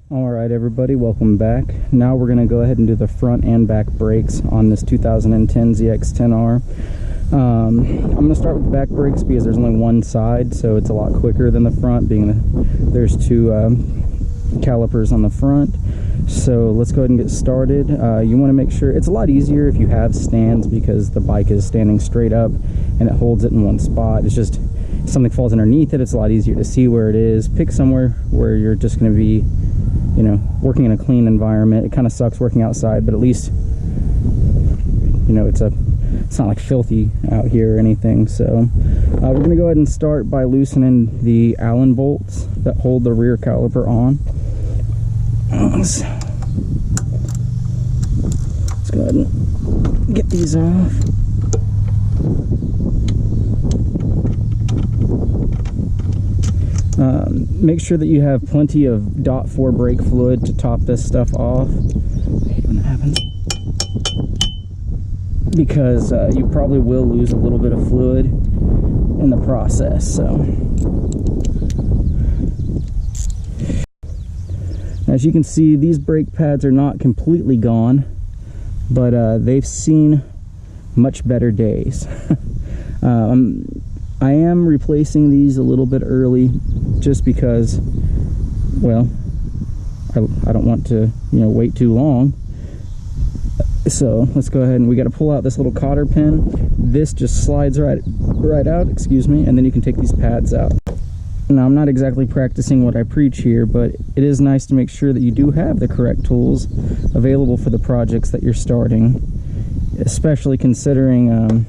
Alright everybody, welcome back. Now we're going to go ahead and do the front and back brakes on this 2010 ZX10R. I'm going to start with the back brakes because there's only one side, so it's a lot quicker than the front, being there's two calipers on the front. So let's go ahead and get started. You want to make sure, it's a lot easier if you have stands because the bike is standing straight up and it holds it in one spot. It's just, if something falls underneath it, it's a lot easier to see where it is. Pick somewhere where you're just going to be, you know, working in a clean environment. It kind of sucks working outside, but at least, you know, it's not like filthy out here or anything. So we're going to go ahead and start by loosening the Allen bolts that hold the rear caliper on. Let's go ahead and get these off. Make sure that you have plenty of .4 brake fluid to top this stuff off. I hate when that happens, because you probably will lose a little bit of fluid in the process. So as you can see, these brake pads are not completely gone, but they've seen much better days. I am replacing these a little bit early just because, well, I don't want to, you know, wait too long. So let's go ahead and we got to pull out this little cotter pin. This just slides right out, excuse me, and then you can take these pads out. Now, I'm not exactly practicing what I preach here, but it is nice to make sure that you do have the correct tools available for the projects that you're starting, especially considering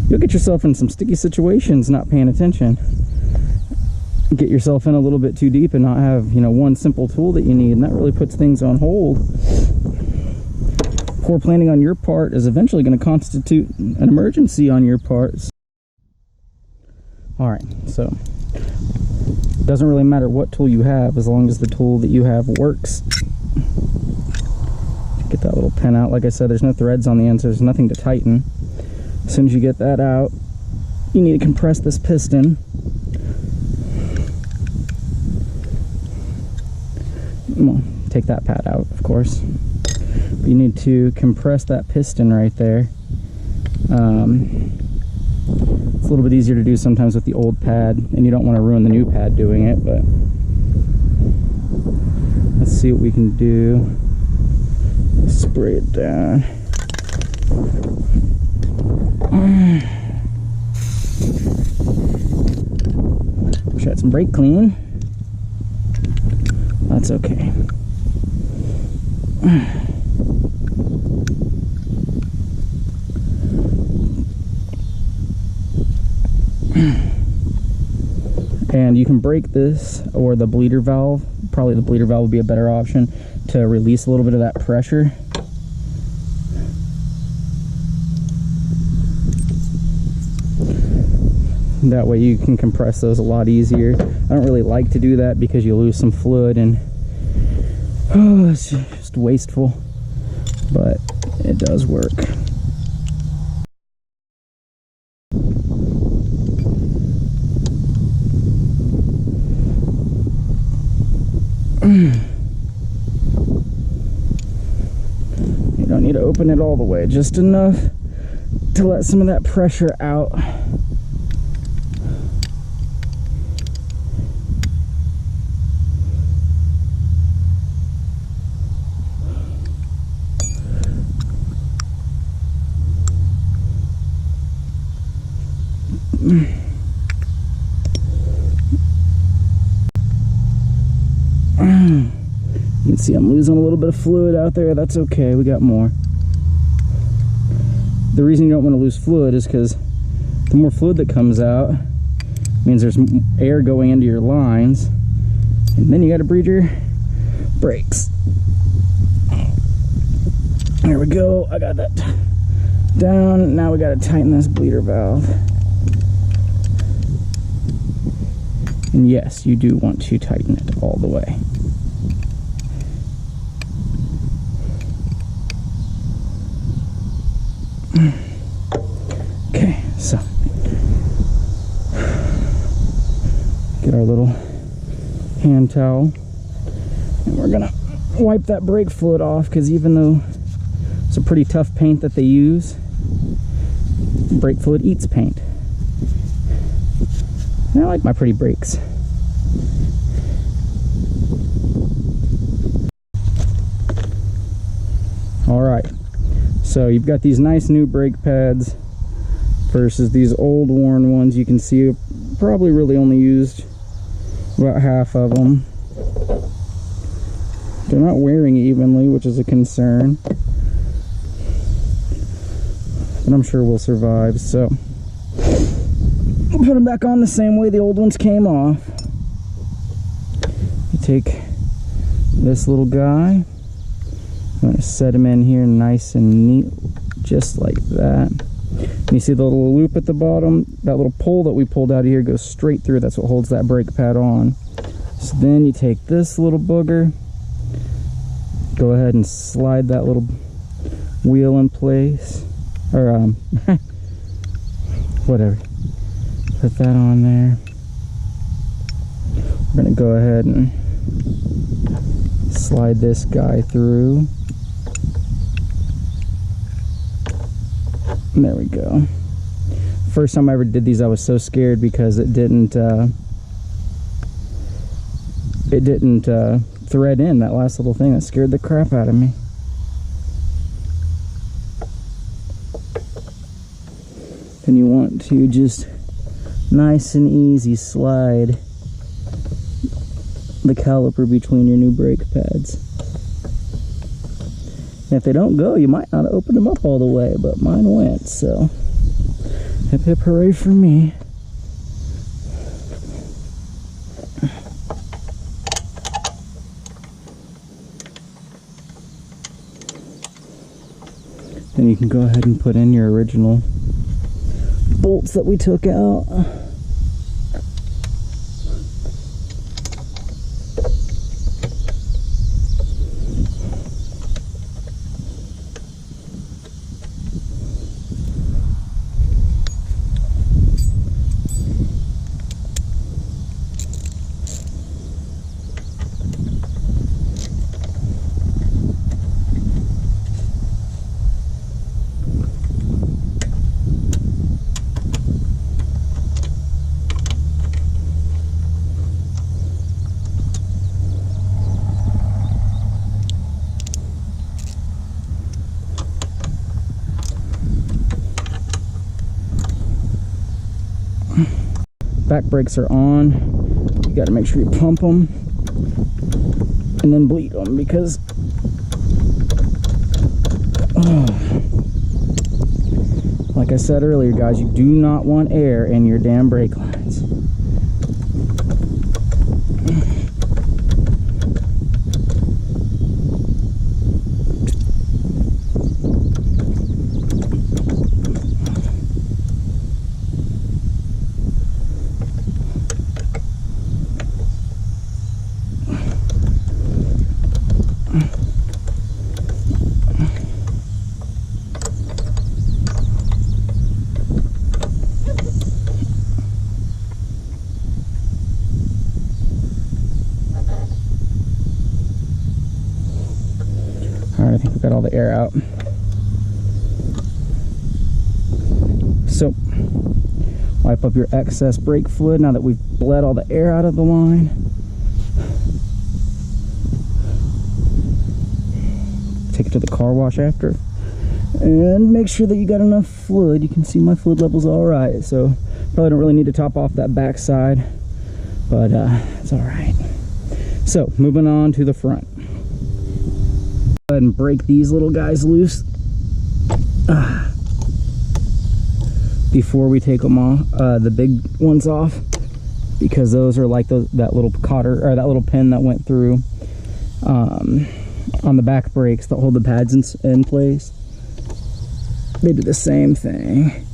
you'll get yourself in some sticky situations not paying attention. Get yourself in a little bit too deep and not have, you know, one simple tool that you need, and that really puts things on hold. Poor planning on your part is eventually going to constitute an emergency on your part. Alright, so it doesn't really matter what tool you have as long as the tool that you have works. Get that little pin out. Like I said, there's no threads on the end, so there's nothing to tighten. As soon as you get that out, you need to compress this piston. Well, take that pad out, of course. But you need to compress that piston right there. It's a little bit easier to do sometimes with the old pad, and you don't want to ruin the new pad doing it, but let's see what we can do. Spray it down. Wish I had some brake clean. That's okay. And you can break this or the bleeder valve. Probably the bleeder valve would be a better option to release a little bit of that pressure. That way you can compress those a lot easier. I don't really like to do that because you lose some fluid and it's just wasteful, but it does work. You don't need to open it all the way, just enough to let some of that pressure out. You can see I'm losing a little bit of fluid out there. That's okay, we got more. The reason you don't want to lose fluid is because the more fluid that comes out means there's air going into your lines, and then you got to breathe your brakes. There we go, I got that down. Now we got to tighten this bleeder valve. And yes, you do want to tighten it all the way. Okay, so get our little hand towel. And we're gonna wipe that brake fluid off, because even though it's a pretty tough paint that they use, brake fluid eats paint. And I like my pretty brakes. Alright, so you've got these nice new brake pads versus these old worn ones. You can see probably really only used about half of them. They're not wearing evenly, which is a concern, but I'm sure we'll survive. So we'll put them back on the same way the old ones came off. You take this little guy, I'm going to set him in here nice and neat, just like that. And you see the little loop at the bottom? That little pole that we pulled out of here goes straight through. That's what holds that brake pad on. So then you take this little booger, go ahead and slide that little wheel in place, or whatever. Put that on there. We're going to go ahead and slide this guy through. And there we go. First time I ever did these, I was so scared because it didn't thread in that last little thing. That scared the crap out of me. Then you want to just nice and easy slide the caliper between your new brake pads. And if they don't go, you might not open them up all the way, but mine went, so hip hip hooray for me. Then you can go ahead and put in your original bolts that we took out. Back brakes are on. You got to make sure you pump them and then bleed them, because like I said earlier, guys, you do not want air in your damn brake lines. Alright, I think we got all the air out. So, wipe up your excess brake fluid now that we've bled all the air out of the line. Take it to the car wash after. And make sure that you got enough fluid. You can see my fluid level's alright, so probably don't really need to top off that back side, but it's alright. So, moving on to the front. Go ahead and break these little guys loose before we take them off, the big ones off, because those are like that little cotter, or that little pin that went through on the back brakes that hold the pads in place. They do the same thing.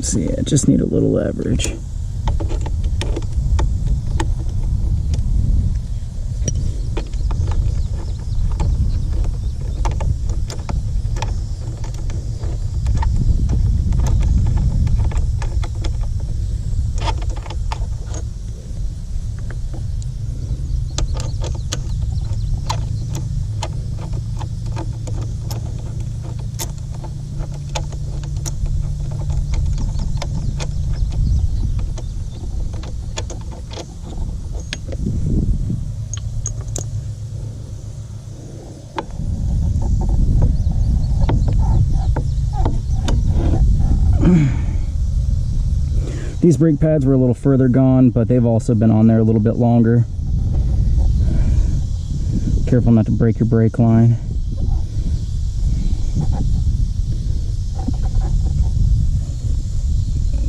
So yeah, just need a little leverage. These brake pads were a little further gone, but they've also been on there a little bit longer. Careful not to break your brake line.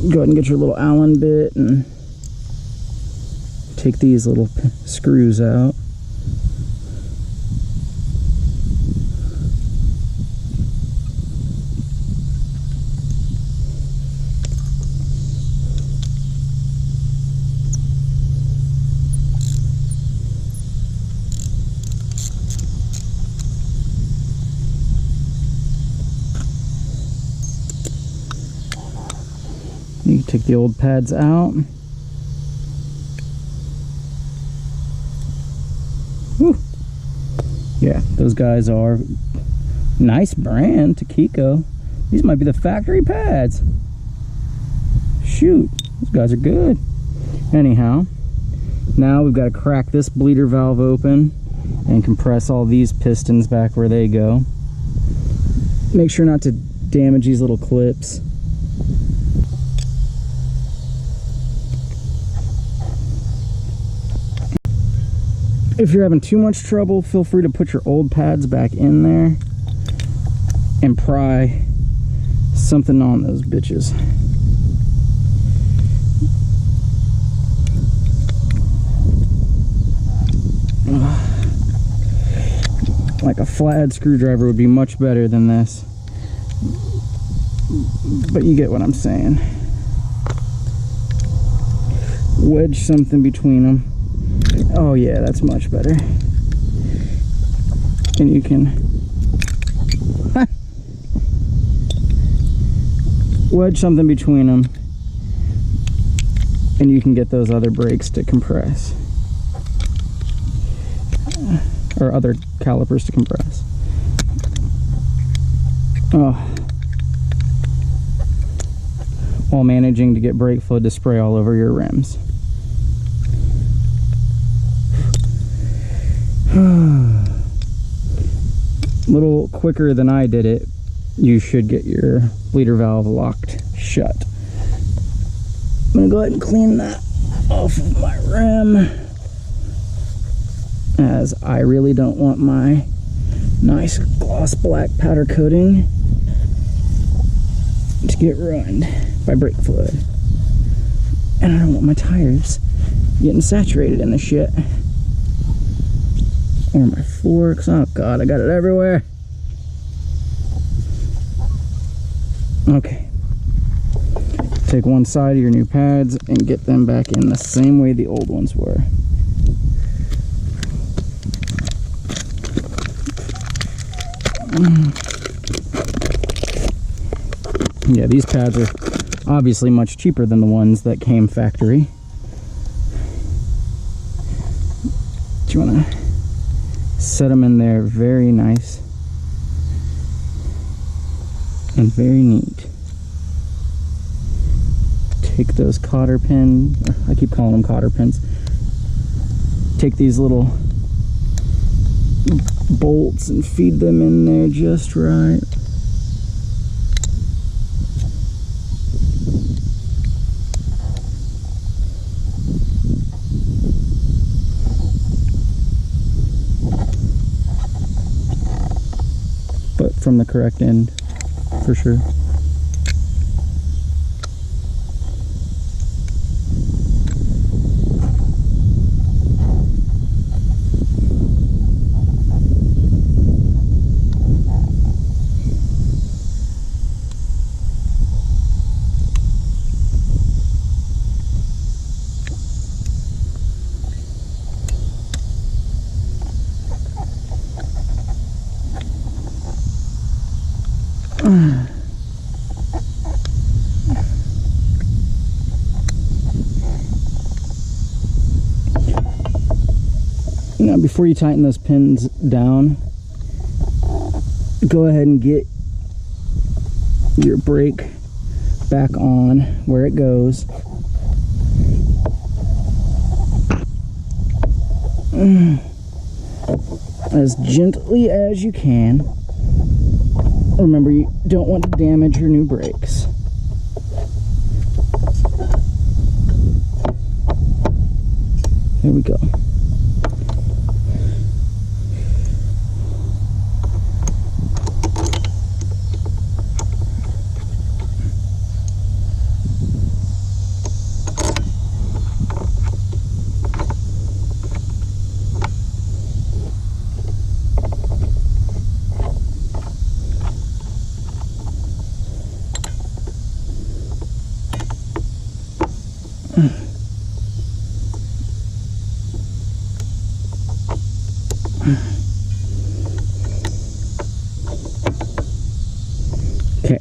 Go ahead and get your little Allen bit and take these little screws out. You can take the old pads out. Whew. Yeah, those guys are nice brand, Takiko. These might be the factory pads. Shoot, those guys are good. Anyhow, now we've got to crack this bleeder valve open and compress all these pistons back where they go. Make sure not to damage these little clips. If you're having too much trouble, feel free to put your old pads back in there and pry something on those bitches. Like a flathead screwdriver would be much better than this, but you get what I'm saying. Wedge something between them. Oh yeah, that's much better. And you can wedge something between them, and you can get those other brakes to compress, or other calipers to compress. Oh, while managing to get brake fluid to spray all over your rims. A little quicker than I did it, you should get your bleeder valve locked shut. I'm gonna go ahead and clean that off of my rim, as I really don't want my nice gloss black powder coating to get ruined by brake fluid. And I don't want my tires getting saturated in the shit. Or my forks. Oh god, I got it everywhere. Okay. Take one side of your new pads and get them back in the same way the old ones were. Yeah, these pads are obviously much cheaper than the ones that came factory. Do you want to set them in there very nice and very neat. Take those cotter pins, I keep calling them cotter pins. Take these little bolts and feed them in there just right. But from the correct end, for sure. Now, before you tighten those pins down, go ahead and get your brake back on where it goes. As gently as you can. Remember, you don't want to damage your new brakes. Here we go. Okay,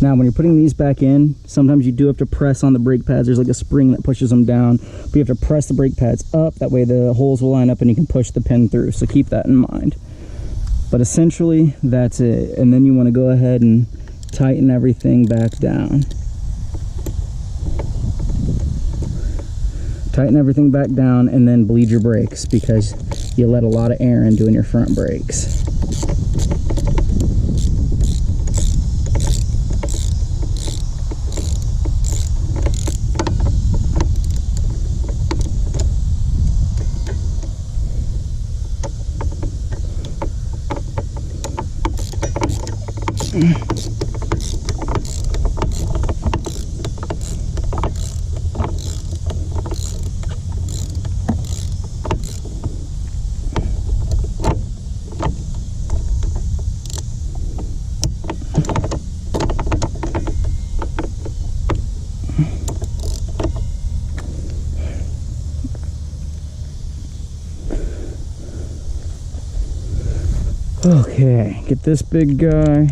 now when you're putting these back in, sometimes you do have to press on the brake pads. There's like a spring that pushes them down, but you have to press the brake pads up. That way the holes will line up and you can push the pin through, so keep that in mind. But essentially that's it. And then you want to go ahead and tighten everything back down. Tighten everything back down and then bleed your brakes, because you let a lot of air in doing your front brakes. Okay, get this big guy.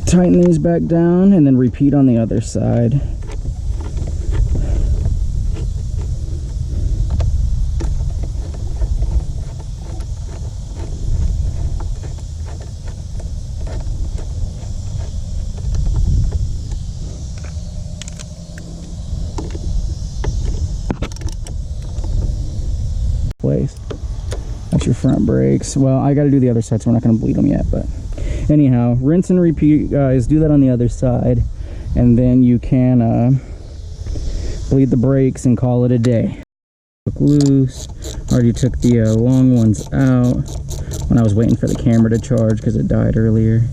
Tighten these back down and then repeat on the other side. Place. That's your front brakes. Well, I got to do the other side, so we're not going to bleed them yet, but anyhow, rinse and repeat, guys. Do that on the other side, and then you can bleed the brakes and call it a day. Took loose. Already took the long ones out when I was waiting for the camera to charge because it died earlier.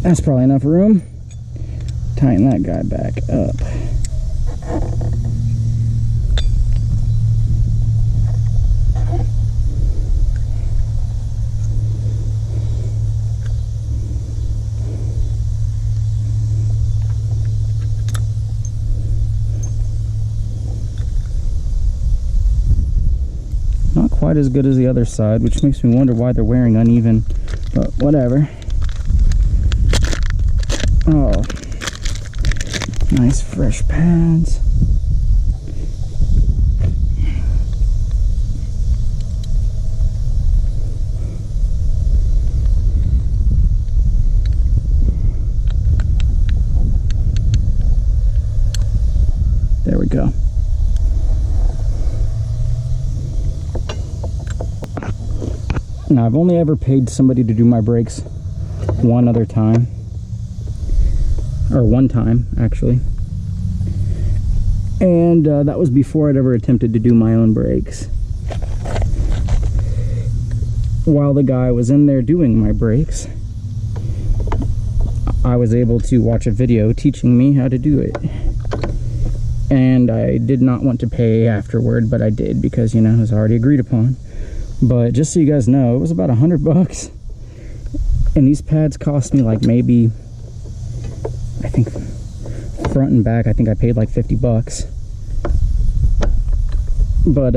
That's probably enough room. Tighten that guy back up. Not quite as good as the other side, which makes me wonder why they're wearing uneven, but whatever. Oh, nice fresh pads. There we go. Now, I've only ever paid somebody to do my brakes one other time. Or one time, actually. And that was before I'd ever attempted to do my own brakes. While the guy was in there doing my brakes, I was able to watch a video teaching me how to do it. And I did not want to pay afterward, but I did because, you know, it was already agreed upon. But just so you guys know, it was about $100. And these pads cost me like maybe, I think front and back, I think I paid like $50. But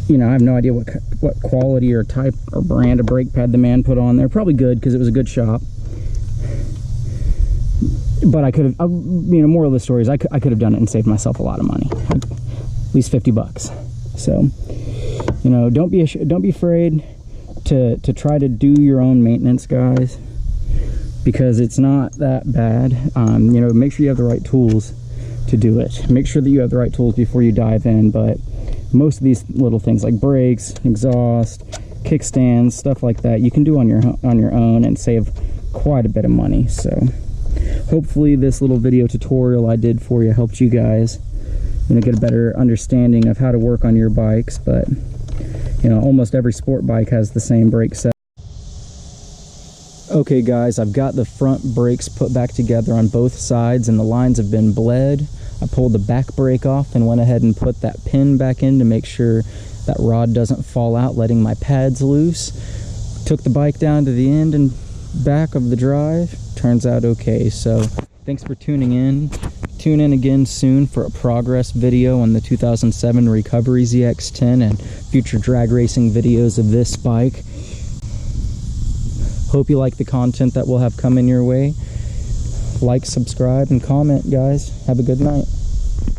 you know, I have no idea what quality or type or brand of brake pad the man put on there. Probably good, because it was a good shop. But I could have, you know, moral of the story is I could have done it and saved myself a lot of money, at least $50. So, you know, don't be afraid to try to do your own maintenance, guys, because it's not that bad. You know, make sure you have the right tools to do it. Make sure that you have the right tools before you dive in. But most of these little things like brakes, exhaust, kickstands, stuff like that, you can do on your own and save quite a bit of money. So hopefully this little video tutorial I did for you helped you guys, you know, get a better understanding of how to work on your bikes. But you know, almost every sport bike has the same brake set. Okay guys, I've got the front brakes put back together on both sides and the lines have been bled. I pulled the back brake off and went ahead and put that pin back in to make sure that rod doesn't fall out, letting my pads loose. Took the bike down to the end and back of the drive. Turns out okay. So thanks for tuning in. Tune in again soon for a progress video on the 2007 Recovery ZX10 and future drag racing videos of this bike. Hope you like the content that we'll have coming your way. Like, subscribe, and comment, guys. Have a good night.